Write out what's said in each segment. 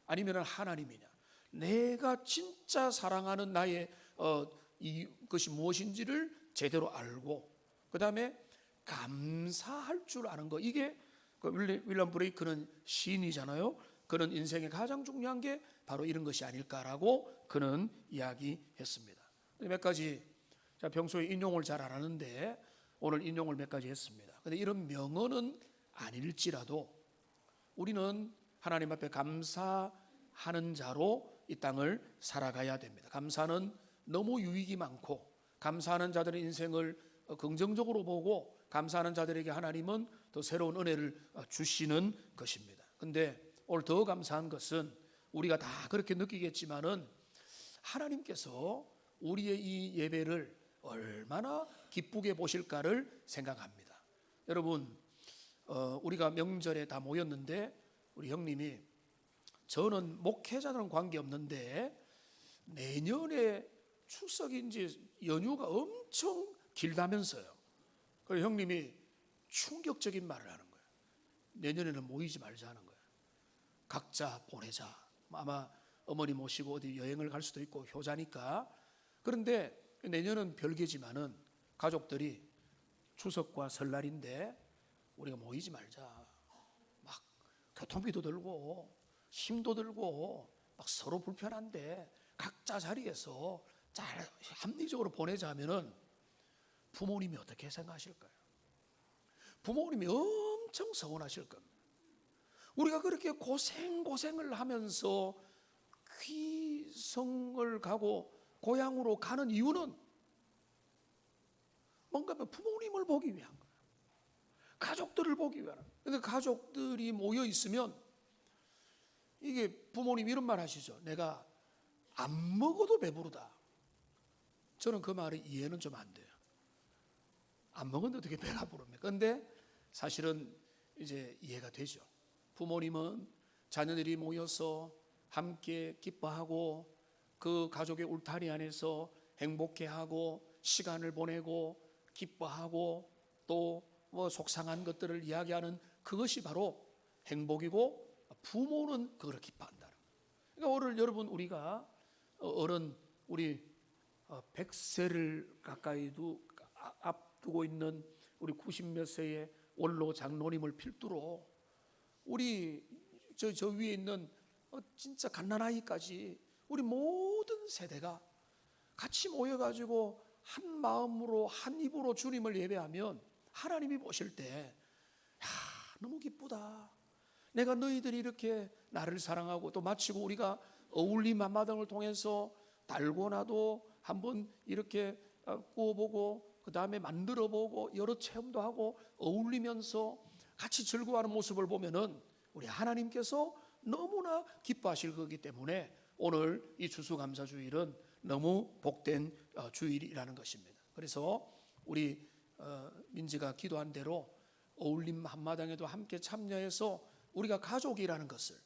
아니면 하나님이냐? 내가 진짜 사랑하는 나의 이것이 무엇인지를 제대로 알고, 그 다음에 감사할 줄 아는 거. 이게 윌리엄 브레이크는 시인이잖아요. 그는 인생의 가장 중요한 게 바로 이런 것이 아닐까라고 그는 이야기했습니다. 몇 가지, 자, 평소에 인용을 잘 안 하는데 오늘 인용을 몇 가지 했습니다. 그런데 이런 명언은 아닐지라도 우리는 하나님 앞에 감사하는 자로 이 땅을 살아가야 됩니다. 감사는 너무 유익이 많고, 감사하는 자들의 인생을 긍정적으로 보고, 감사하는 자들에게 하나님은 더 새로운 은혜를 주시는 것입니다. 그런데 오늘 더 감사한 것은 우리가 다 그렇게 느끼겠지만은 하나님께서 우리의 이 예배를 얼마나 기쁘게 보실까를 생각합니다. 여러분, 우리가 명절에 다 모였는데 우리 형님이, 저는 목회자들은 관계없는데 내년에 추석인지 연휴가 엄청 길다면서요. 그래서 형님이 충격적인 말을 하는 거예요. 내년에는 모이지 말자는 거예요. 각자 보내자. 아마 어머니 모시고 어디 여행을 갈 수도 있고 효자니까. 그런데 내년은 별개지만은 가족들이 추석과 설날인데 우리가 모이지 말자. 막 교통비도 들고 힘도 들고 막 서로 불편한데 각자 자리에서 잘 합리적으로 보내자 하면은 부모님이 어떻게 생각하실까요? 부모님이 엄청 서운하실 겁니다. 우리가 그렇게 고생을 하면서 귀성을 가고 고향으로 가는 이유는 뭔가 부모님을 보기 위한 거예요. 가족들을 보기 위한 거예요. 그런데 가족들이 모여 있으면 이게 부모님 이런 말 하시죠. 내가 안 먹어도 배부르다. 저는 그 말이 이해는 좀 안 돼요. 안 먹었는데 어떻게 배가 부릅니까? 그런데 사실은 이제 이해가 되죠. 부모님은 자녀들이 모여서 함께 기뻐하고 그 가족의 울타리 안에서 행복해하고 시간을 보내고 기뻐하고 또 뭐 속상한 것들을 이야기하는 그것이 바로 행복이고, 부모는 그걸 기뻐한다는 거예요. 그러니까 오늘 여러분, 우리가 어른 우리 100세를 가까이도 앞두고 있는 우리 90몇 세의 원로 장로님을 필두로 우리 저 위에 있는 진짜 갓난아이까지 우리 모든 세대가 같이 모여가지고 한 마음으로 한 입으로 주님을 예배하면 하나님이 보실 때 너무 기쁘다. 내가 너희들이 이렇게 나를 사랑하고, 또 마치고 우리가 어울림 한마당을 통해서 달고나도 한번 이렇게 구워보고 그 다음에 만들어보고 여러 체험도 하고 어울리면서 같이 즐거워하는 모습을 보면은 우리 하나님께서 너무나 기뻐하실 거기 때문에 오늘 이 추수감사주일은 너무 복된 주일이라는 것입니다. 그래서 우리 민지가 기도한 대로 어울림 한마당에도 함께 참여해서 우리가 가족이라는 것을,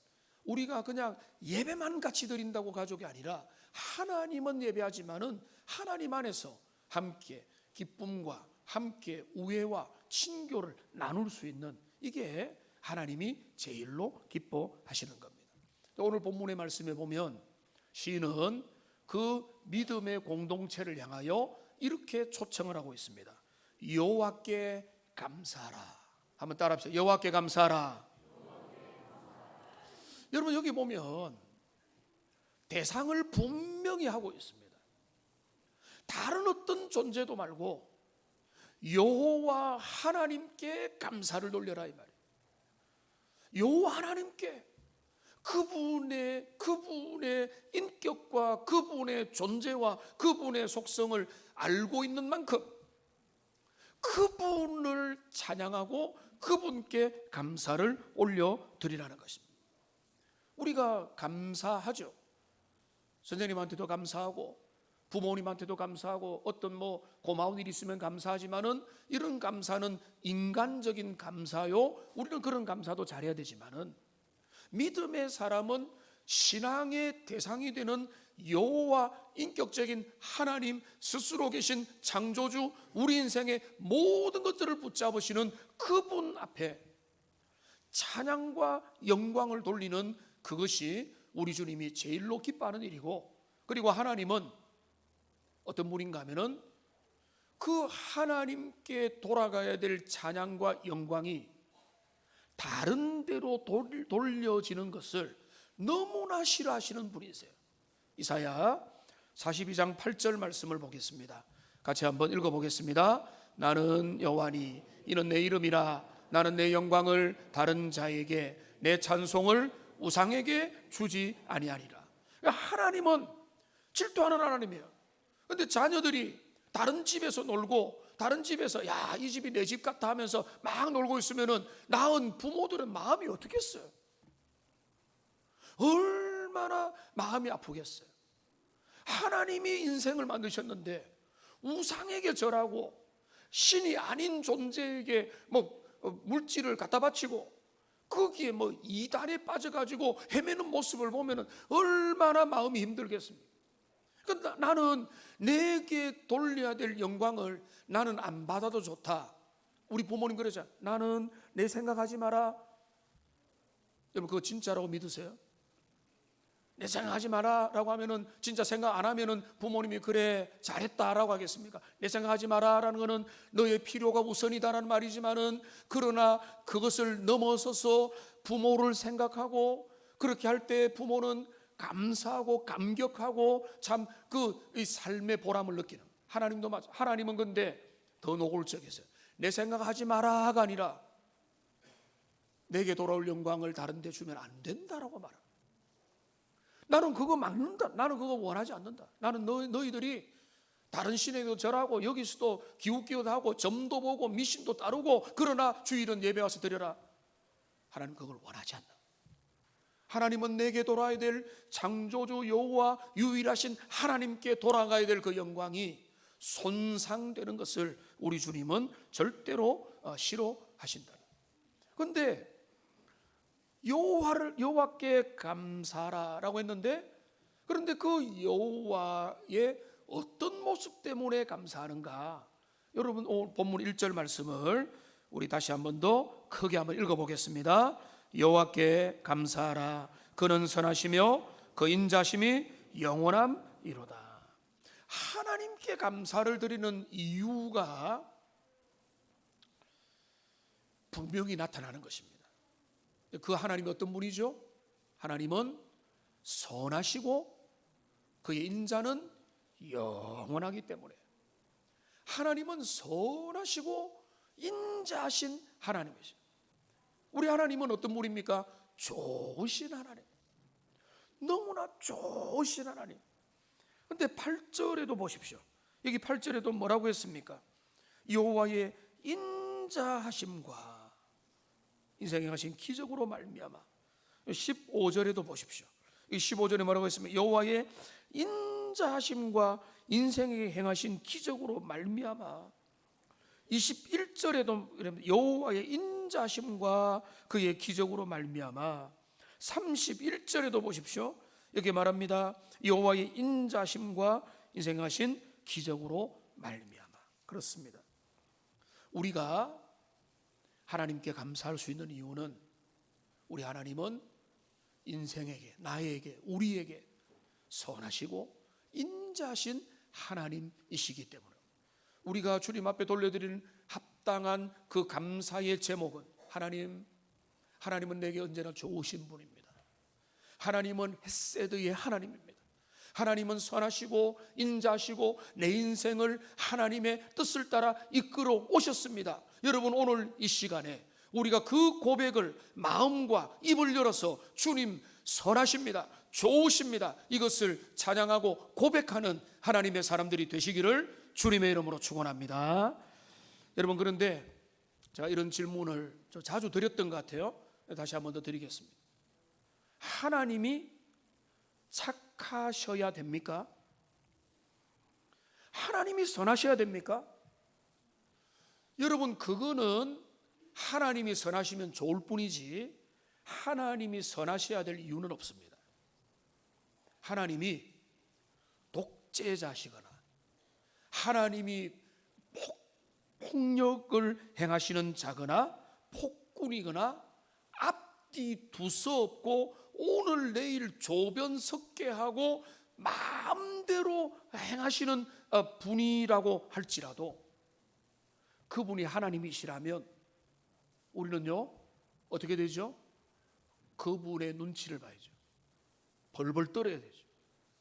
우리가 그냥 예배만 같이 드린다고 가족이 아니라 하나님은 예배하지만은 하나님 안에서 함께 기쁨과 함께 우애와 친교를 나눌 수 있는, 이게 하나님이 제일로 기뻐하시는 겁니다. 오늘 본문의 말씀에 보면 시인은 그 믿음의 공동체를 향하여 이렇게 초청을 하고 있습니다. 여호와께 감사하라. 한번 따라합시다. 여호와께 감사하라. 여러분, 여기 보면 대상을 분명히 하고 있습니다. 다른 어떤 존재도 말고 여호와 하나님께 감사를 돌려라 이 말이에요. 여호와 하나님께, 그분의 인격과 그분의 존재와 그분의 속성을 알고 있는 만큼 그분을 찬양하고 그분께 감사를 올려드리라는 것입니다. 우리가 감사하죠. 선생님한테도 감사하고 부모님한테도 감사하고 어떤 고마운 일이 있으면 감사하지만은 이런 감사는 인간적인 감사요. 우리는 그런 감사도 잘해야 되지만은 믿음의 사람은 신앙의 대상이 되는 여호와, 인격적인 하나님 스스로 계신 창조주, 우리 인생의 모든 것들을 붙잡으시는 그분 앞에 찬양과 영광을 돌리는 그것이 우리 주님이 제일로 기뻐하는 일이고, 그리고 하나님은 어떤 분인가 하면은 그 하나님께 돌아가야 될 찬양과 영광이 다른 데로 돌려지는 것을 너무나 싫어하시는 분이세요. 이사야 42장 8절 말씀을 보겠습니다. 같이 한번 읽어보겠습니다. 나는 여호와니 이는 내 이름이라. 나는 내 영광을 다른 자에게, 내 찬송을 우상에게 주지 아니하리라. 하나님은 질투하는 하나님이에요. 그런데 자녀들이 다른 집에서 놀고, 다른 집에서 야, 이 집이 내 집 같다 하면서 막 놀고 있으면은 낳은 부모들은 마음이 어떻겠어요? 얼마나 마음이 아프겠어요? 하나님이 인생을 만드셨는데 우상에게 절하고 신이 아닌 존재에게 물질을 갖다 바치고 거기에 이단에 빠져가지고 헤매는 모습을 보면은 얼마나 마음이 힘들겠습니까? 그러니까 나는 내게 돌려야 될 영광을 나는 안 받아도 좋다. 우리 부모님 그러잖아요. 나는 내 생각하지 마라. 여러분 그거 진짜라고 믿으세요? 내 생각하지 마라 라고 하면은, 진짜 생각 안 하면은 부모님이 그래 잘했다라고 하겠습니까? 내 생각하지 마라 라는 거는 너의 필요가 우선이다라는 말이지만은, 그러나 그것을 넘어서서 부모를 생각하고 그렇게 할 때 부모는 감사하고 감격하고 참 이 삶의 보람을 느끼는, 하나님도 맞아. 하나님은 근데 더 노골적이세요. 내 생각하지 마라가 아니라 내게 돌아올 영광을 다른 데 주면 안 된다라고 말합니다. 나는 그거 막는다. 나는 그거 원하지 않는다. 나는 너희들이 다른 신에도 절하고 여기서도 기웃기웃 하고 점도 보고 미신도 따르고, 그러나 주일은 예배 와서 드려라. 하나님 그걸 원하지 않는다. 하나님은 내게 돌아야 될 창조주 여호와, 유일하신 하나님께 돌아가야 될 그 영광이 손상되는 것을 우리 주님은 절대로 싫어하신다. 그런데 여호와께 감사하라라고 했는데, 그런데 그 여호와의 어떤 모습 때문에 감사하는가? 여러분 오늘 본문 1절 말씀을 우리 다시 한번 더 크게 한번 읽어보겠습니다. 여호와께 감사하라. 그는 선하시며 그 인자심이 영원함이로다. 하나님께 감사를 드리는 이유가 분명히 나타나는 것입니다. 그 하나님이 어떤 분이죠? 하나님은 선하시고 그의 인자는 영원하기 때문에, 하나님은 선하시고 인자하신 하나님이시죠. 우리 하나님은 어떤 분입니까? 좋으신 하나님, 너무나 좋으신 하나님. 그런데 8절에도 보십시오. 여기 8절에도 뭐라고 했습니까? 여호와의 인자하심과 인생에 하신 기적으로 말미암아. 15절에도 보십시오. 이 15절에 뭐라고 했습니까? 여호와의 인자하심과 인생에 행하신 기적으로 말미암아. 21절에도 여호와의 인자하심과 그의 기적으로 말미암아. 31절에도 보십시오. 여기 말합니다. 여호와의 인자하심과 인생에 하신 기적으로 말미암아. 그렇습니다. 우리가 하나님께 감사할 수 있는 이유는, 우리 하나님은 인생에게, 나에게, 우리에게 선하시고 인자하신 하나님이시기 때문에, 우리가 주님 앞에 돌려드리는 합당한 그 감사의 제목은, 하나님은 내게 언제나 좋으신 분입니다. 하나님은 헤세드의 하나님입니다. 하나님은 선하시고 인자하시고 내 인생을 하나님의 뜻을 따라 이끌어 오셨습니다. 여러분 오늘 이 시간에 우리가 그 고백을 마음과 입을 열어서 주님 선하십니다, 좋으십니다, 이것을 찬양하고 고백하는 하나님의 사람들이 되시기를 주님의 이름으로 축원합니다. 여러분 그런데 제가 이런 질문을 자주 드렸던 것 같아요. 다시 한번 더 드리겠습니다. 하나님이 착하셔야 됩니까? 하나님이 선하셔야 됩니까? 여러분 그거는 하나님이 선하시면 좋을 뿐이지 하나님이 선하셔야 될 이유는 없습니다. 하나님이 독재자시거나 하나님이 폭력을 행하시는 자거나 폭군이거나 앞뒤 두서없고 오늘 내일 조변 섞게 하고 마음대로 행하시는 분이라고 할지라도 그분이 하나님이시라면 우리는요 어떻게 되죠? 그분의 눈치를 봐야죠. 벌벌 떨어야 되죠.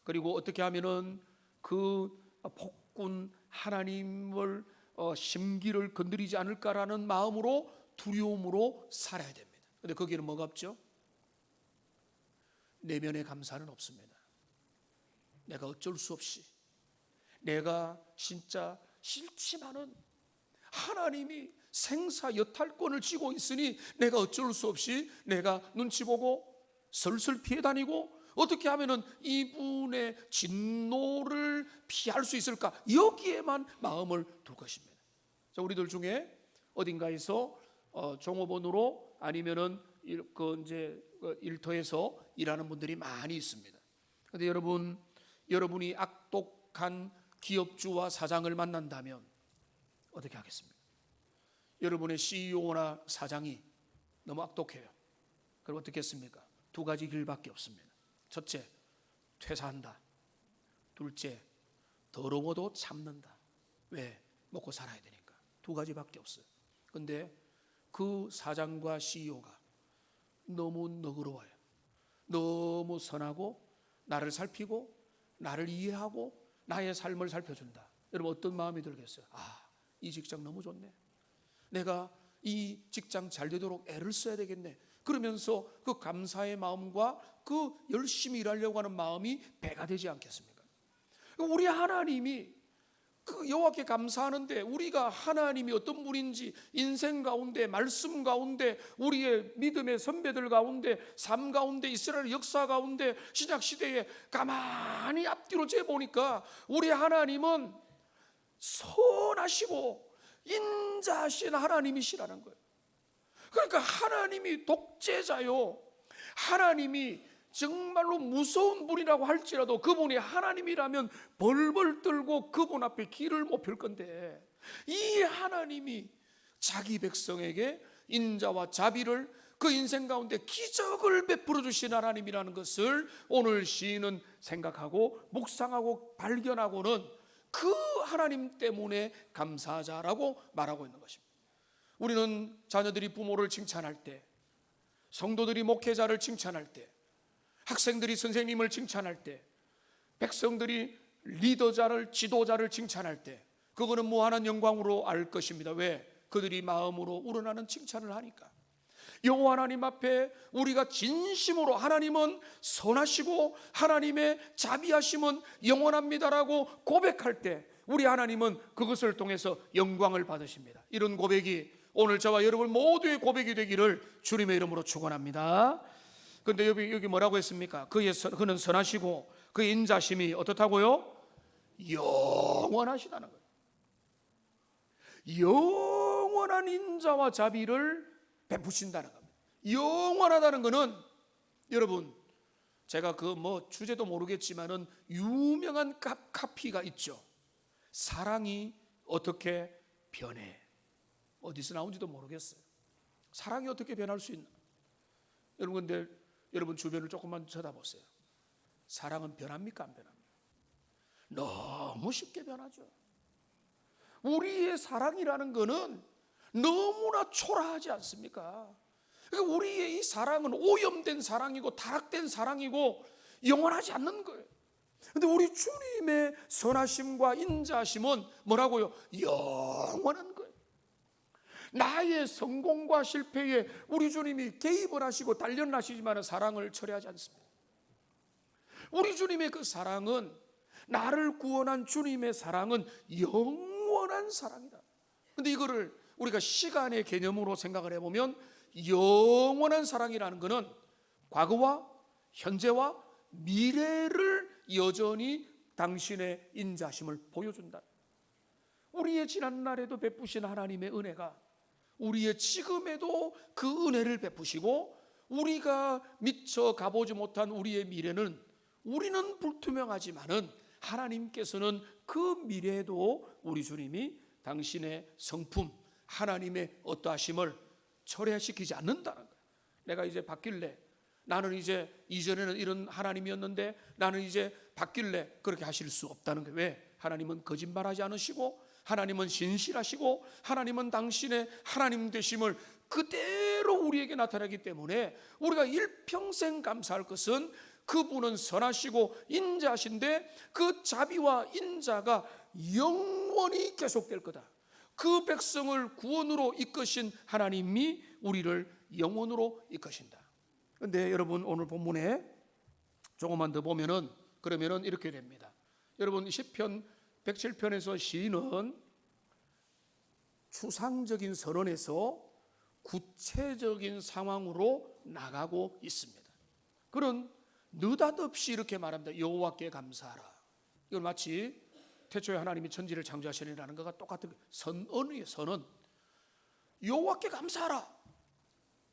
그리고 어떻게 하면은 그 폭군 하나님을 심기를 건드리지 않을까라는 마음으로 두려움으로 살아야 됩니다. 그런데 거기에는 뭐가 없죠? 내면의 감사는 없습니다. 내가 어쩔 수 없이, 내가 진짜 싫지만은 하나님이 생사 여탈권을 쥐고 있으니 내가 어쩔 수 없이 내가 눈치 보고 슬슬 피해 다니고 어떻게 하면은 이분의 진노를 피할 수 있을까? 여기에만 마음을 둘 것입니다. 자, 우리들 중에 어딘가에서 종업원으로 아니면은 일터에서 일하는 분들이 많이 있습니다. 그런데 여러분이 악독한 기업주와 사장을 만난다면 어떻게 하겠습니까? 여러분의 CEO나 사장이 너무 악독해요. 그럼 어떻게 했습니까? 두 가지 길밖에 없습니다. 첫째, 퇴사한다. 둘째, 더러워도 참는다. 왜? 먹고 살아야 되니까. 두 가지밖에 없어요. 그런데 그 사장과 CEO가 너무 너그러워요. 너무 선하고 나를 살피고 나를 이해하고 나의 삶을 살펴준다. 여러분 어떤 마음이 들겠어요? 이 직장 너무 좋네. 내가 이 직장 잘 되도록 애를 써야 되겠네. 그러면서 그 감사의 마음과 그 열심히 일하려고 하는 마음이 배가 되지 않겠습니까? 우리 하나님이 그 여호와께 감사하는데 우리가 하나님이 어떤 분인지 인생 가운데, 말씀 가운데, 우리의 믿음의 선배들 가운데, 삶 가운데, 이스라엘 역사 가운데, 신약 시대에 가만히 앞뒤로 재보니까 우리 하나님은 선하시고 인자하신 하나님이시라는 거예요. 그러니까 하나님이 독재자요, 하나님이 정말로 무서운 분이라고 할지라도 그분이 하나님이라면 벌벌 떨고 그분 앞에 길을 못 펼 건데, 이 하나님이 자기 백성에게 인자와 자비를, 그 인생 가운데 기적을 베풀어 주신 하나님이라는 것을 오늘 시인은 생각하고 묵상하고 발견하고는 그 하나님 때문에 감사하자라고 말하고 있는 것입니다. 우리는 자녀들이 부모를 칭찬할 때, 성도들이 목회자를 칭찬할 때, 학생들이 선생님을 칭찬할 때, 백성들이 리더자를, 지도자를 칭찬할 때 그거는 무한한 영광으로 알 것입니다. 왜? 그들이 마음으로 우러나는 칭찬을 하니까. 여호와 하나님 앞에 우리가 진심으로 하나님은 선하시고 하나님의 자비하심은 영원합니다라고 고백할 때 우리 하나님은 그것을 통해서 영광을 받으십니다. 이런 고백이 오늘 저와 여러분 모두의 고백이 되기를 주님의 이름으로 축원합니다. 그런데 여기 뭐라고 했습니까? 그는 선하시고 그의 인자심이 어떻다고요? 영원하시다는 거예요. 영원한 인자와 자비를 베푸신다는 겁니다. 영원하다는 것은 여러분, 제가 주제도 모르겠지만은 유명한 카피가 있죠. 사랑이 어떻게 변해? 어디서 나온지도 모르겠어요. 사랑이 어떻게 변할 수 있나? 여러분, 근데 여러분 주변을 조금만 쳐다보세요. 사랑은 변합니까? 안 변합니까? 너무 쉽게 변하죠. 우리의 사랑이라는 것은 너무나 초라하지 않습니까? 그러니까 우리의 이 사랑은 오염된 사랑이고 타락된 사랑이고 영원하지 않는 거예요. 그런데 우리 주님의 선하심과 인자심은 뭐라고요? 영원한 거예요. 나의 성공과 실패에 우리 주님이 개입을 하시고 단련하시지만 사랑을 철회하지 않습니다. 우리 주님의 그 사랑은, 나를 구원한 주님의 사랑은 영원한 사랑이다. 그런데 이거를 우리가 시간의 개념으로 생각을 해보면 영원한 사랑이라는 것은 과거와 현재와 미래를 여전히 당신의 인자심을 보여준다. 우리의 지난날에도 베푸신 하나님의 은혜가 우리의 지금에도 그 은혜를 베푸시고, 우리가 미처 가보지 못한 우리의 미래는 우리는 불투명하지만은 하나님께서는 그 미래에도 우리 주님이 당신의 성품, 하나님의 어떠하심을 철회시키지 않는다는 거예요. 내가 이제 바뀔래, 나는 이제 이전에는 이런 하나님이었는데 나는 이제 바뀔래. 그렇게 하실 수 없다는 거예요. 왜? 하나님은 거짓말하지 않으시고 하나님은 신실하시고 하나님은 당신의 하나님 되심을 그대로 우리에게 나타나기 때문에 우리가 일평생 감사할 것은 그분은 선하시고 인자하신데 그 자비와 인자가 영원히 계속될 거다. 그 백성을 구원으로 이끄신 하나님이 우리를 영원으로 이끄신다. 그런데 여러분 오늘 본문에 조금만 더 보면은 그러면은 이렇게 됩니다. 여러분 시편 107편에서 시인은 추상적인 선언에서 구체적인 상황으로 나가고 있습니다. 그는 느닷없이 이렇게 말합니다. 여호와께 감사하라. 이건 마치 태초에 하나님이 천지를 창조하시니라는 것과 똑같은 선언이에요. 선언. 여호와께 감사하라.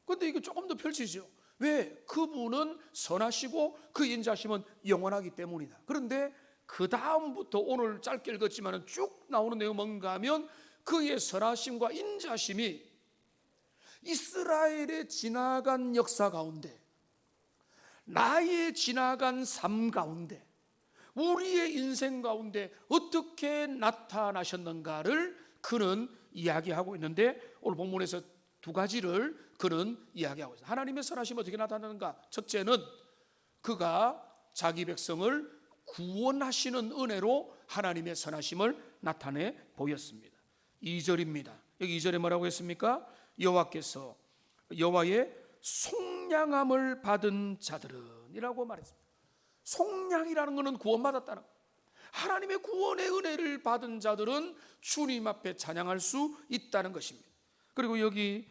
그런데 이게 조금 더 펼치죠. 왜? 그분은 선하시고 그 인자심은 영원하기 때문이다. 그런데 그 다음부터 오늘 짧게 읽었지만 쭉 나오는 내용은 뭔가 하면 그의 선하심과 인자심이 이스라엘의 지나간 역사 가운데, 나의 지나간 삶 가운데, 우리의 인생 가운데 어떻게 나타나셨는가를 그는 이야기하고 있는데 오늘 본문에서 두 가지를 그는 이야기하고 있습니다. 하나님의 선하심이 어떻게 나타나는가? 첫째는 그가 자기 백성을 구원하시는 은혜로 하나님의 선하심을 나타내 보였습니다. 2절입니다. 여기 2절에 뭐라고 했습니까? 여호와께서 여호와의 속량함을 받은 자들은 이라고 말했습니다. 속량이라는 것은 구원받았다는 것. 하나님의 구원의 은혜를 받은 자들은 주님 앞에 찬양할 수 있다는 것입니다. 그리고 여기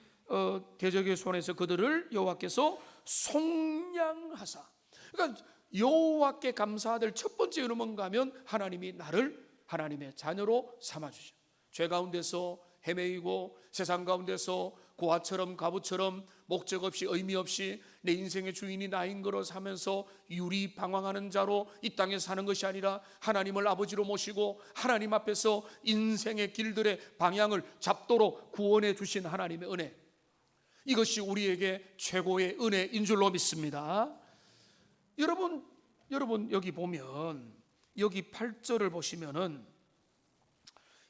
대적의 손에서 그들을 여호와께서 속량하사, 그러니까 여호와께 감사할 첫 번째 이유는 뭔가 하면 하나님이 나를 하나님의 자녀로 삼아주셔. 죄 가운데서 헤매이고 세상 가운데서 고아처럼 가부처럼 목적 없이 의미 없이 내 인생의 주인이 나인 거로 사면서 유리방황하는 자로 이 땅에 사는 것이 아니라 하나님을 아버지로 모시고 하나님 앞에서 인생의 길들의 방향을 잡도록 구원해 주신 하나님의 은혜, 이것이 우리에게 최고의 은혜인 줄로 믿습니다. 여러분 여기 보면 여기 8절을 보시면은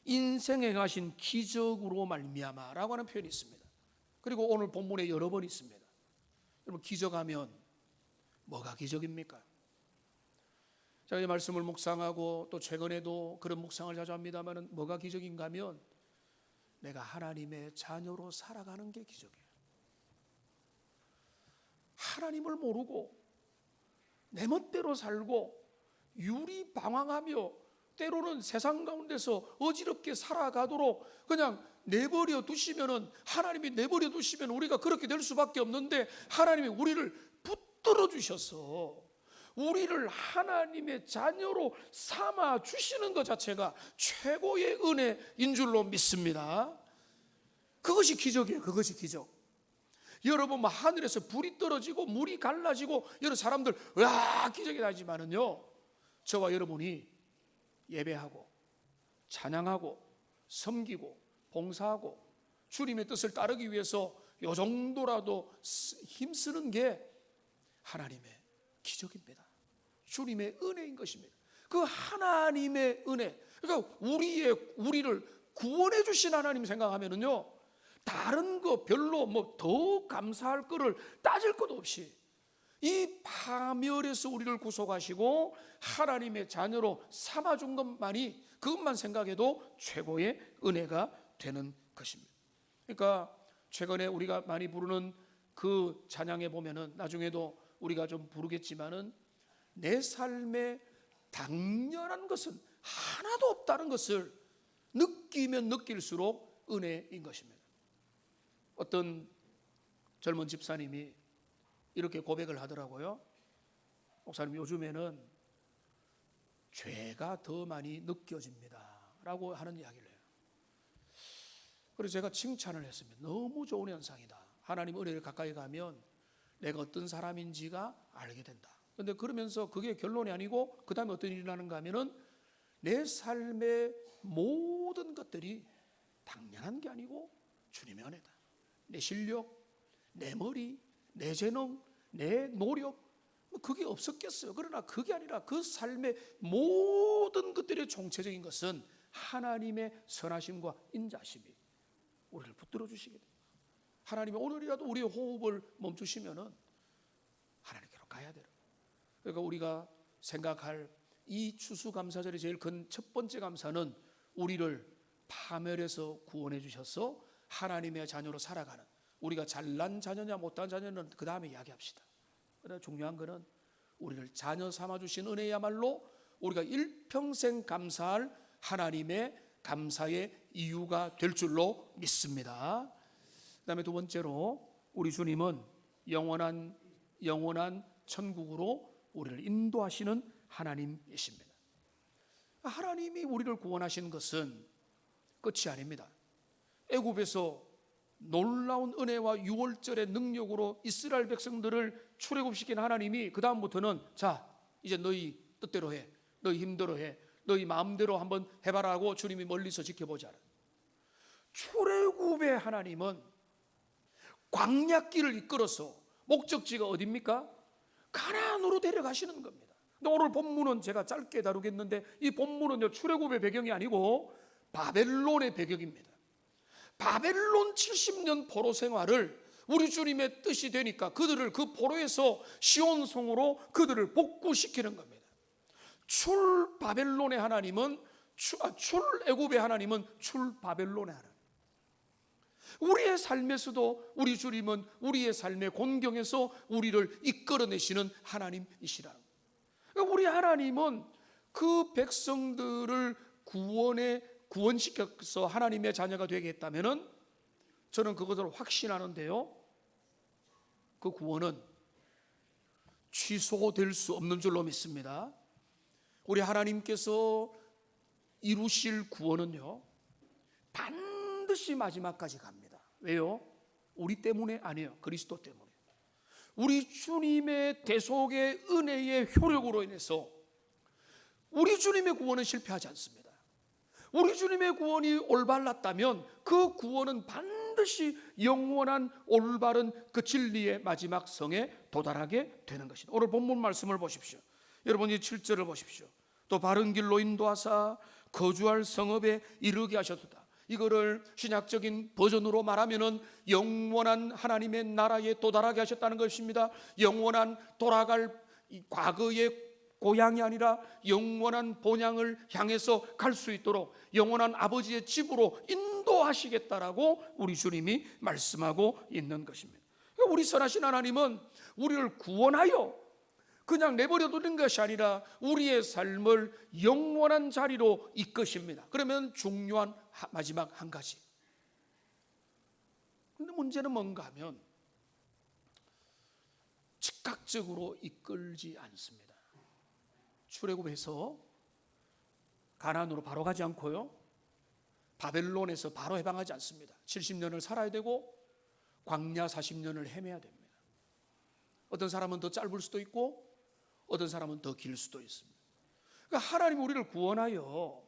인생에 가신 기적으로 말미암아라고 하는 표현이 있습니다. 그리고 오늘 본문에 여러 번 있습니다. 여러분 기적하면 뭐가 기적입니까? 제가 이 말씀을 묵상하고 또 최근에도 그런 묵상을 자주 합니다만 뭐가 기적인가 하면 내가 하나님의 자녀로 살아가는 게 기적이에요. 하나님을 모르고 내 멋대로 살고 유리방황하며 때로는 세상 가운데서 어지럽게 살아가도록 그냥 내버려 두시면은, 하나님이 내버려 두시면 우리가 그렇게 될 수밖에 없는데 하나님이 우리를 붙들어 주셔서 우리를 하나님의 자녀로 삼아 주시는 것 자체가 최고의 은혜인 줄로 믿습니다. 그것이 기적이에요. 그것이 기적. 여러분 하늘에서 불이 떨어지고 물이 갈라지고 여러 사람들 와 기적이 나지만은요, 저와 여러분이 예배하고 찬양하고 섬기고 봉사하고 주님의 뜻을 따르기 위해서 요 정도라도 힘쓰는 게 하나님의 기적입니다. 주님의 은혜인 것입니다. 그 하나님의 은혜, 그러니까 우리를 구원해 주신 하나님 생각하면은요, 다른 거 별로 뭐 더 감사할 거를 따질 것도 없이 이 파멸에서 우리를 구속하시고 하나님의 자녀로 삼아준 것만이, 그것만 생각해도 최고의 은혜가 되는 것입니다. 그러니까 최근에 우리가 많이 부르는 그 찬양에 보면은 나중에도 우리가 좀 부르겠지만은 내 삶에 당연한 것은 하나도 없다는 것을 느끼면 느낄수록 은혜인 것입니다. 어떤 젊은 집사님이 이렇게 고백을 하더라고요. 목사님, 요즘에는 죄가 더 많이 느껴집니다 라고 하는 이야기를 해요. 그래서 제가 칭찬을 했습니다. 너무 좋은 현상이다. 하나님 은혜를 가까이 가면 내가 어떤 사람인지가 알게 된다. 그런데 그러면서 그게 결론이 아니고 그 다음에 어떤 일이 나는가 하면은 내 삶의 모든 것들이 당연한 게 아니고 주님의 은혜다. 내 실력, 내 머리, 내 재능, 내 노력, 그게 없었겠어요. 그러나 그게 아니라 그 삶의 모든 것들의 총체적인 것은 하나님의 선하심과 인자심이 우리를 붙들어 주시게 됩니다. 하나님이 오늘이라도 우리의 호흡을 멈추시면은 하나님께로 가야 돼요. 그러니까 우리가 생각할 이 추수감사절의 제일 큰 첫 번째 감사는 우리를 파멸에서 구원해 주셔서 하나님의 자녀로 살아가는, 우리가 잘난 자녀냐 못난 자녀는 그 다음에 이야기합시다. 그러나 중요한 것은 우리를 자녀 삼아주신 은혜야말로 우리가 일평생 감사할 하나님의 감사의 이유가 될 줄로 믿습니다. 그 다음에 두 번째로 우리 주님은 영원한 천국으로 우리를 인도하시는 하나님이십니다. 하나님이 우리를 구원하시는 것은 끝이 아닙니다. 애굽에서 놀라운 은혜와 유월절의 능력으로 이스라엘 백성들을 출애굽시킨 하나님이 그 다음부터는 자, 이제 너희 뜻대로 해, 너희 힘대로 해, 너희 마음대로 한번 해봐라고 주님이 멀리서 지켜보자. 출애굽의 하나님은 광야길을 이끌어서 목적지가 어디입니까? 가나안으로 데려가시는 겁니다. 근데 오늘 본문은 제가 짧게 다루겠는데 이 본문은 출애굽의 배경이 아니고 바벨론의 배경입니다. 바벨론 70년 포로 생활을 우리 주님의 뜻이 되니까 그들을 그 포로에서 시온성으로 그들을 복구시키는 겁니다. 출바벨론의 하나님은 출애굽의 하나님은 출바벨론의 하나님. 우리의 삶에서도 우리 주님은 우리의 삶의 곤경에서 우리를 이끌어내시는 하나님이시라. 그러니까 우리 하나님은 그 백성들을 구원시켜서 하나님의 자녀가 되게 했다면은 저는 그것을 확신하는데요, 그 구원은 취소될 수 없는 줄로 믿습니다. 우리 하나님께서 이루실 구원은요 반드시 마지막까지 갑니다. 왜요? 우리 때문에 아니에요. 그리스도 때문에. 우리 주님의 대속의 은혜의 효력으로 인해서 우리 주님의 구원은 실패하지 않습니다. 우리 주님의 구원이 올바랐다면 그 구원은 반드시 영원한 올바른 그 진리의 마지막 성에 도달하게 되는 것입니다. 오늘 본문 말씀을 보십시오. 여러분 이 7절을 보십시오. 또 바른 길로 인도하사 거주할 성읍에 이르게 하셨도다. 이거를 신약적인 버전으로 말하면은 영원한 하나님의 나라에 도달하게 하셨다는 것입니다. 영원한 돌아갈 과거의 고향이 아니라 영원한 본향을 향해서 갈 수 있도록 영원한 아버지의 집으로 인도하시겠다라고 우리 주님이 말씀하고 있는 것입니다. 우리 선하신 하나님은 우리를 구원하여 그냥 내버려 두는 것이 아니라 우리의 삶을 영원한 자리로 이끄십니다. 그러면 중요한 마지막 한 가지. 근데 문제는 뭔가 하면 즉각적으로 이끌지 않습니다. 출애굽해서 가나안으로 바로 가지 않고요, 바벨론에서 바로 해방하지 않습니다. 70년을 살아야 되고 광야 40년을 헤매야 됩니다. 어떤 사람은 더 짧을 수도 있고 어떤 사람은 더 길 수도 있습니다. 그러니까 하나님이 우리를 구원하여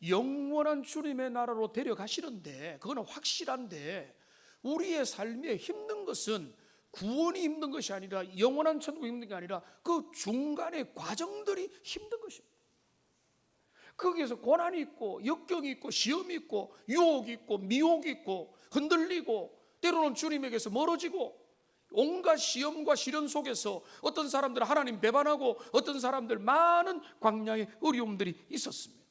영원한 주님의 나라로 데려가시는데 그거는 확실한데 우리의 삶에 힘든 것은 구원이 힘든 것이 아니라 영원한 천국이 힘든 게 아니라 그 중간의 과정들이 힘든 것입니다. 거기에서 고난이 있고 역경이 있고 시험이 있고 유혹이 있고 미혹이 있고 흔들리고 때로는 주님에게서 멀어지고 온갖 시험과 시련 속에서 어떤 사람들은 하나님 배반하고 어떤 사람들 많은 광야의 어려움들이 있었습니다.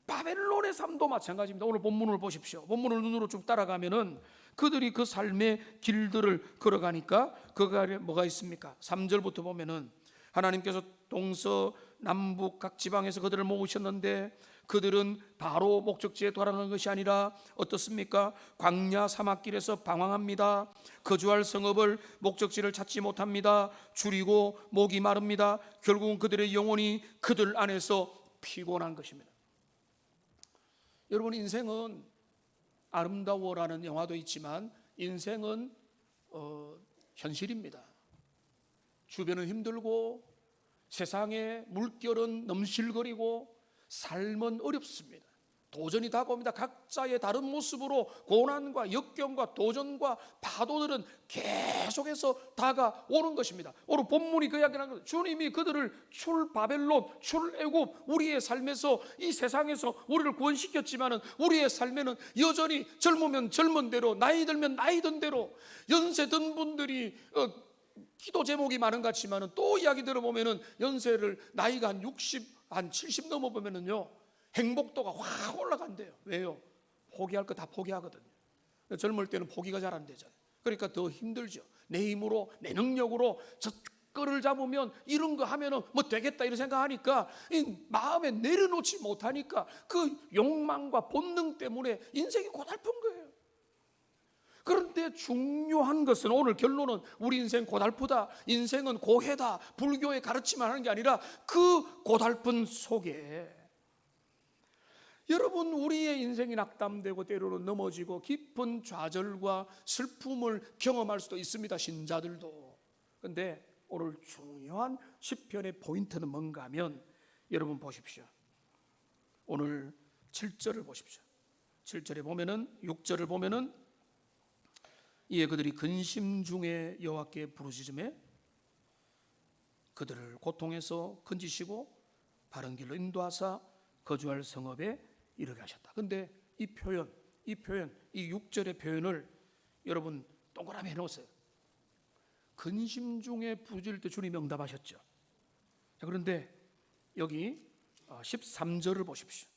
바벨론의 삶도 마찬가지입니다. 오늘 본문을 보십시오. 본문을 눈으로 쭉 따라가면은 그들이 그 삶의 길들을 걸어가니까 그 안에 뭐가 있습니까? 3절부터 보면은 하나님께서 동서남북 각 지방에서 그들을 모으셨는데 그들은 바로 목적지에 돌아가는 것이 아니라 어떻습니까? 광야 사막길에서 방황합니다. 거주할 성읍을 목적지를 찾지 못합니다. 줄이고 목이 마릅니다. 결국은 그들의 영혼이 그들 안에서 피곤한 것입니다. 여러분 인생은 아름다워라는 영화도 있지만 인생은 현실입니다. 주변은 힘들고 세상의 물결은 넘실거리고 삶은 어렵습니다. 도전이 다가옵니다. 각자의 다른 모습으로 고난과 역경과 도전과 파도들은 계속해서 다가오는 것입니다. 오늘 본문이 그 이야기를 하는 거예요. 주님이 그들을 출바벨론, 출애굽, 우리의 삶에서, 이 세상에서 우리를 구원시켰지만은 우리의 삶에는 여전히 젊으면 젊은 대로, 나이 들면 나이 든 대로, 연세 든 분들이 기도 제목이 많은 것 같지만은 또 이야기 들어보면은 연세를, 나이가 한 60, 한 70 넘어보면은요, 행복도가 확 올라간대요. 왜요? 포기할 거 다 포기하거든요. 젊을 때는 포기가 잘 안 되잖아요. 그러니까 더 힘들죠. 내 힘으로, 내 능력으로 저 거를 잡으면, 이런 거 하면은 뭐 되겠다 이런 생각하니까 이 마음에 내려놓지 못하니까 그 욕망과 본능 때문에 인생이 고달픈 거예요. 그런데 중요한 것은, 오늘 결론은 우리 인생 고달프다, 인생은 고해다, 불교의 가르침만 하는 게 아니라 그 고달픈 속에 여러분, 우리의 인생이 낙담되고 때로는 넘어지고 깊은 좌절과 슬픔을 경험할 수도 있습니다, 신자들도. 그런데 오늘 중요한 시편의 포인트는 뭔가 하면, 여러분 보십시오. 오늘 7절을 보십시오. 7절에 보면은, 6절을 보면은, 이에 그들이 근심 중에 여호와께 부르짖음에 그들을 고통에서 건지시고 바른 길로 인도하사 거주할 성읍에 이르게 하셨다. 근데 이 표현, 이 6절의 표현을 여러분 동그라미 해놓으세요. 근심 중에 부르짖을 때 주님이 응답하셨죠. 자, 그런데 여기 13절을 보십시오.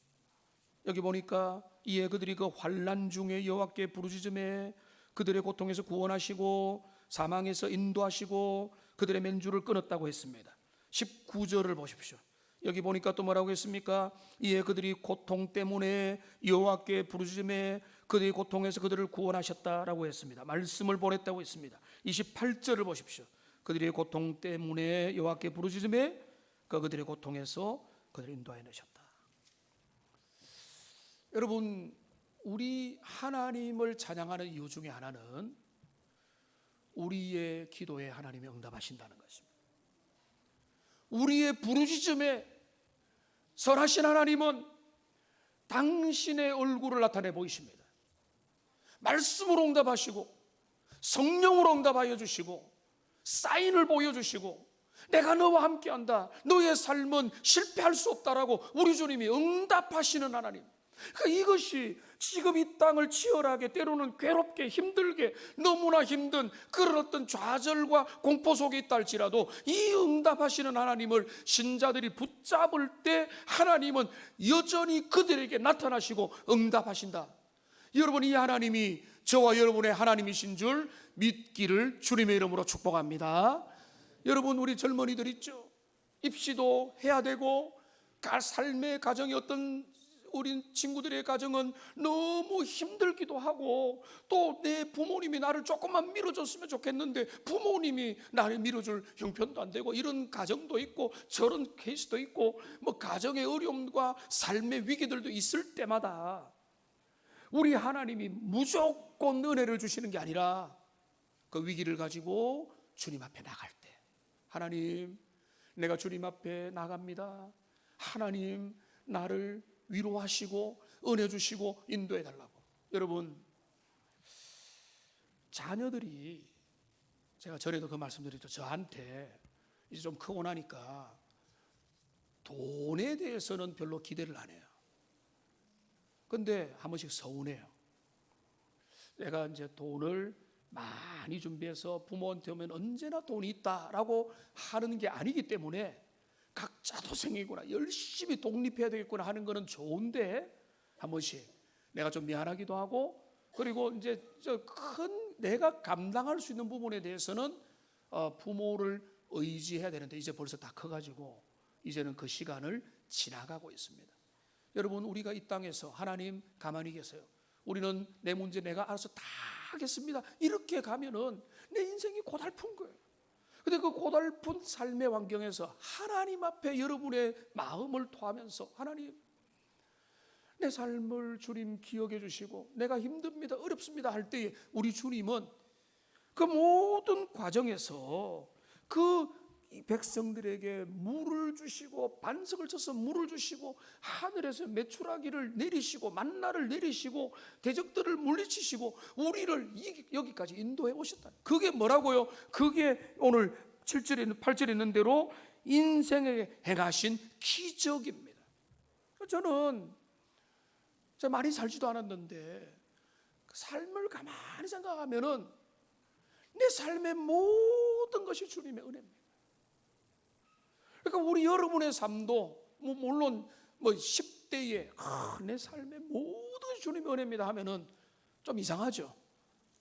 여기 보니까 이에 그들이 그 환난 중에 여호와께 부르짖음에 그들의 고통에서 구원하시고 사망에서 인도하시고 그들의 맨주를 끊었다고 했습니다. 19절을 보십시오. 여기 보니까 또 뭐라고 했습니까? 이에 그들이 고통 때문에 여호와께 부르짖음에 그들의 고통에서 그들을 구원하셨다라고 했습니다. 말씀을 보냈다고 했습니다. 28절을 보십시오. 그들의 고통 때문에 여호와께 부르짖음에 그들의 고통에서 그들을 인도하여 내셨다. 여러분, 우리 하나님을 찬양하는 이유 중에 하나는 우리의 기도에 하나님이 응답하신다는 것입니다. 우리의 부르짖음에 선하신 하나님은 당신의 얼굴을 나타내 보이십니다. 말씀으로 응답하시고 성령으로 응답하여 주시고 사인을 보여주시고 내가 너와 함께한다, 너의 삶은 실패할 수 없다라고 우리 주님이 응답하시는 하나님. 그러니까 이것이 지금 이 땅을 치열하게, 때로는 괴롭게, 힘들게, 너무나 힘든 그런 어떤 좌절과 공포 속에 있다 할지라도 이 응답하시는 하나님을 신자들이 붙잡을 때 하나님은 여전히 그들에게 나타나시고 응답하신다. 여러분, 이 하나님이 저와 여러분의 하나님이신 줄 믿기를 주님의 이름으로 축복합니다. 여러분, 우리 젊은이들 있죠? 입시도 해야 되고 삶의 가정이, 어떤 우리 친구들의 가정은 너무 힘들기도 하고, 또 내 부모님이 나를 조금만 밀어줬으면 좋겠는데 부모님이 나를 밀어줄 형편도 안 되고, 이런 가정도 있고 저런 케이스도 있고, 뭐 가정의 어려움과 삶의 위기들도 있을 때마다 우리 하나님이 무조건 은혜를 주시는 게 아니라 그 위기를 가지고 주님 앞에 나갈 때, 하나님, 내가 주님 앞에 나갑니다. 하나님, 나를 위로하시고 은혜 주시고 인도해 달라고. 여러분, 자녀들이, 제가 전에도 그 말씀드렸죠. 저한테 이제 좀 크고 나니까 돈에 대해서는 별로 기대를 안 해요. 근데 한 번씩 서운해요. 내가 이제 돈을 많이 준비해서 부모한테 오면 언제나 돈이 있다라고 하는 게 아니기 때문에, 각자도 생기구나, 열심히 독립해야 되겠구나 하는 거는 좋은데, 한 번씩 내가 좀 미안하기도 하고, 그리고 이제 큰 내가 감당할 수 있는 부분에 대해서는 부모를 의지해야 되는데, 이제 벌써 다 커가지고 이제는 그 시간을 지나가고 있습니다. 여러분, 우리가 이 땅에서 하나님 가만히 계세요, 우리는 내 문제 내가 알아서 다 하겠습니다, 이렇게 가면은 내 인생이 고달픈 거예요. 근데 그 고달픈 삶의 환경에서 하나님 앞에 여러분의 마음을 토하면서, 하나님, 내 삶을 주님 기억해 주시고 내가 힘듭니다, 어렵습니다 할 때에 우리 주님은 그 모든 과정에서 그 이 백성들에게 물을 주시고 반석을 쳐서 물을 주시고 하늘에서 메추라기를 내리시고 만나를 내리시고 대적들을 물리치시고 우리를 여기까지 인도해 오셨다. 그게 뭐라고요? 그게 오늘 7절에 8절에 있는 대로 인생에 행하신 기적입니다. 저는 제가 많이 살지도 않았는데 그 삶을 가만히 생각하면은 내 삶의 모든 것이 주님의 은혜입니다. 그러니까 우리 여러분의 삶도 물론 10대에 내 삶의 모든 것이 주님의 은혜입니다 하면은 좀 이상하죠.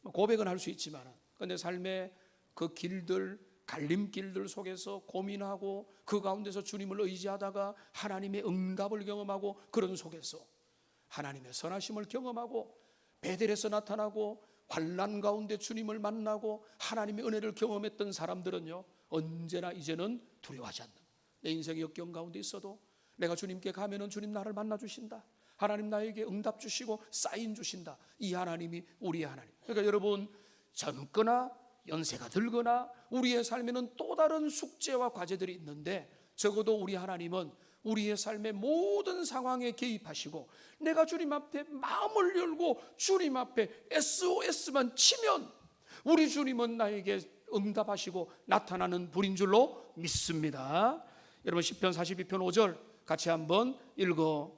고백은 할 수 있지만 내 삶의 그 길들, 갈림길들 속에서 고민하고 그 가운데서 주님을 의지하다가 하나님의 응답을 경험하고 그런 속에서 하나님의 선하심을 경험하고 베델에서 나타나고 환난 가운데 주님을 만나고 하나님의 은혜를 경험했던 사람들은요, 언제나 이제는 두려워하지 않는, 내 인생의 역경 가운데 있어도 내가 주님께 가면은 주님 나를 만나 주신다, 하나님 나에게 응답 주시고 사인 주신다, 이 하나님이 우리의 하나님. 그러니까 여러분, 젊거나 연세가 들거나 우리의 삶에는 또 다른 숙제와 과제들이 있는데 적어도 우리 하나님은 우리의 삶의 모든 상황에 개입하시고 내가 주님 앞에 마음을 열고 주님 앞에 SOS만 치면 우리 주님은 나에게 응답하시고 나타나는 분인 줄로 믿습니다. 여러분, 시편 42편 5절 같이 한번 읽어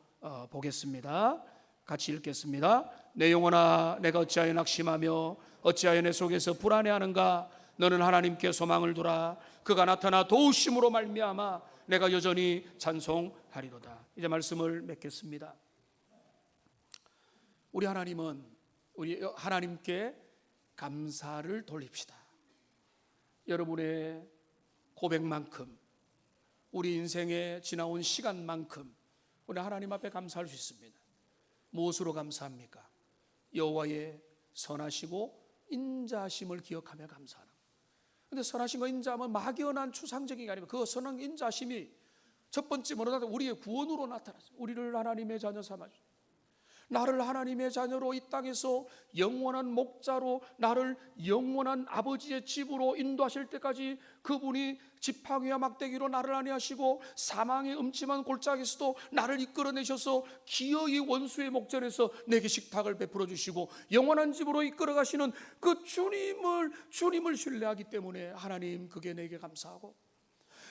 보겠습니다. 같이 읽겠습니다. 내 영혼아, 내가 어찌하여 낙심하며 어찌하여 내 속에서 불안해하는가? 너는 하나님께 소망을 두라. 그가 나타나 도우심으로 말미암아 내가 여전히 찬송하리로다. 이제 말씀을 맺겠습니다. 우리 하나님께 감사를 돌립시다. 여러분의 고백만큼, 우리 인생에 지나온 시간만큼 우리 하나님 앞에 감사할 수 있습니다. 무엇으로 감사합니까? 여호와의 선하시고 인자하심을 기억하며 감사하는. 근데 선하심과 인자함은 막연한 추상적인 게 아니고 그 선한 인자하심이 첫 번째 뭐라도 우리의 구원으로 나타났어요. 우리를 하나님의 자녀 삼아주셨어요. 나를 하나님의 자녀로 이 땅에서 영원한 목자로 나를 영원한 아버지의 집으로 인도하실 때까지 그분이 지팡이와 막대기로 나를 안위하시고 사망의 음침한 골짜기에서도 나를 이끌어내셔서 기어이 원수의 목전에서 내게 식탁을 베풀어 주시고 영원한 집으로 이끌어 가시는 그 주님을 신뢰하기 때문에 하나님, 그게 내게 감사하고,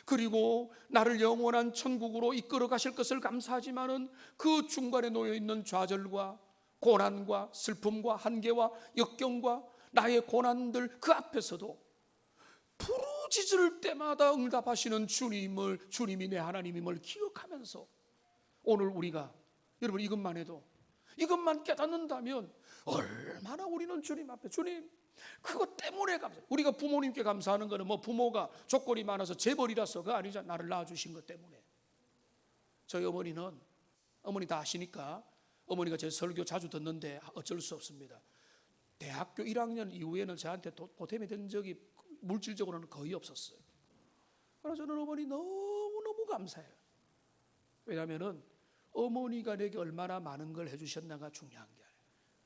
그리고 나를 영원한 천국으로 이끌어 가실 것을 감사하지만은 그 중간에 놓여 있는 좌절과 고난과 슬픔과 한계와 역경과 나의 고난들 그 앞에서도 부르짖을 때마다 응답하시는 주님이 내 하나님임을 기억하면서 오늘 우리가, 여러분, 이것만 깨닫는다면 얼마나 우리는 주님 앞에, 주님 그것 때문에 감사해요. 우리가 부모님께 감사하는 거는 부모가 조건이 많아서 재벌이라서 그거 아니잖아. 나를 낳아주신 것 때문에. 저희 어머니 다 아시니까 어머니가 제 설교 자주 듣는데 어쩔 수 없습니다. 대학교 1학년 이후에는 저한테 보탬이 된 적이 물질적으로는 거의 없었어요. 그래서 저는 어머니 너무너무 감사해요. 왜냐하면 어머니가 내게 얼마나 많은 걸 해주셨나가 중요한 게 아니에요.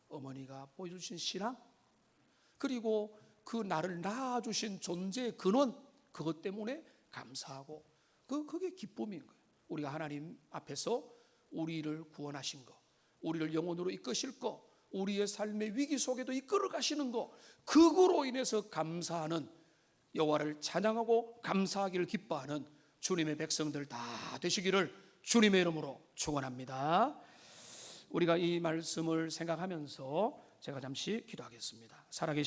어머니가 보여주신 신앙, 그리고 그 나를 낳아주신 존재의 근원, 그것 때문에 감사하고 그게 기쁨인 거예요. 우리가 하나님 앞에서 우리를 구원하신 거, 우리를 영혼으로 이끄실 거, 우리의 삶의 위기 속에도 이끌어 가시는 거, 그거로 인해서 감사하는, 여호와를 찬양하고 감사하기를 기뻐하는 주님의 백성들 다 되시기를 주님의 이름으로 축원합니다. 우리가 이 말씀을 생각하면서 제가 잠시 기도하겠습니다. 살아계신